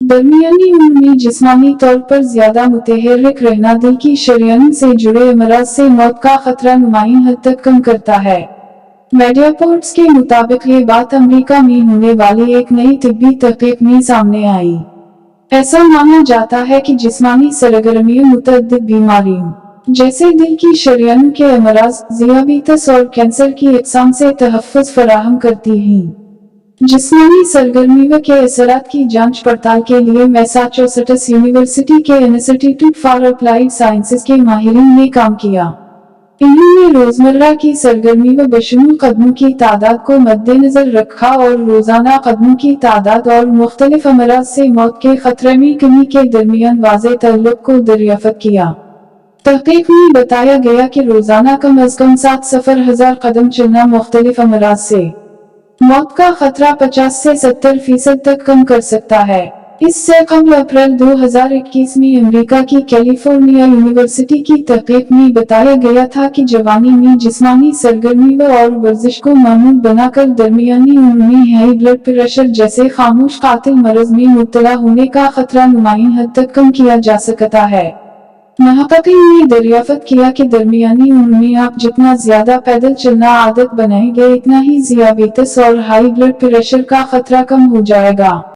दरमियानी उम्र में जिस्मानी तौर पर ज्यादा मुतहर्रिक रहना दिल की शरीयन से जुड़े अमराज से मौत का खतरा नुमाइन हद तक कम करता है। मीडिया रिपोर्ट्स के मुताबिक ये बात अमेरिका में होने वाली एक नई तिब्बी तहकीक में सामने आई। ऐसा माना जाता है कि जिस्मानी सरगर्मियां मुतअद्दिद बीमारियों जैसे दिल की शरीयन के अमराज, ज़ियाबीतस और कैंसर की अक़साम से तहफ़्फ़ुज़ फराहम करती हैं। जिस्मानी सरगर्मियों के असरात की जांच पड़ताल के लिए मैसाचुसेट्स यूनिवर्सिटी के इंस्टीट्यूट फॉर अप्लाइड साइंसेज के माहिरीन ने काम किया। इन्होंने रोजमर्रा की सरगर्मियों बशमूल कदमों की तादाद को मद्देनजर रखा और रोजाना कदमों की तादाद और मुख्तलिफ अमराज से मौत के खतरे में कमी के दरमियान वाज़े ताल्लुक को दरियाफ्त किया। तहकीक में बताया गया कि रोजाना कम अज कम 7,000 कदम चलना मुख्तलिफ अमराज से मौत का खतरा 50 से 70% तक कम कर सकता है। इससे कबल अप्रैल 2021 में अमेरिका की कैलिफोर्निया यूनिवर्सिटी की तहकीक में बताया गया था कि जवानी में जिस्मानी सरगर्मियों और वर्जिश को मामूल बनाकर दरमियानी उम्र में हाई ब्लड प्रेशर जैसे खामोश कातिल मर्ज में मुब्तला होने का खतरा नुमाइन हद तक कम किया जा सकता है। महक़क़ीन ने दरियाफ्त किया कि दरमियानी उम्र में आप जितना ज्यादा पैदल चलना आदत बनाएंगे, इतना ही ज़ियाबीतस और हाई ब्लड प्रेशर का खतरा कम हो जाएगा।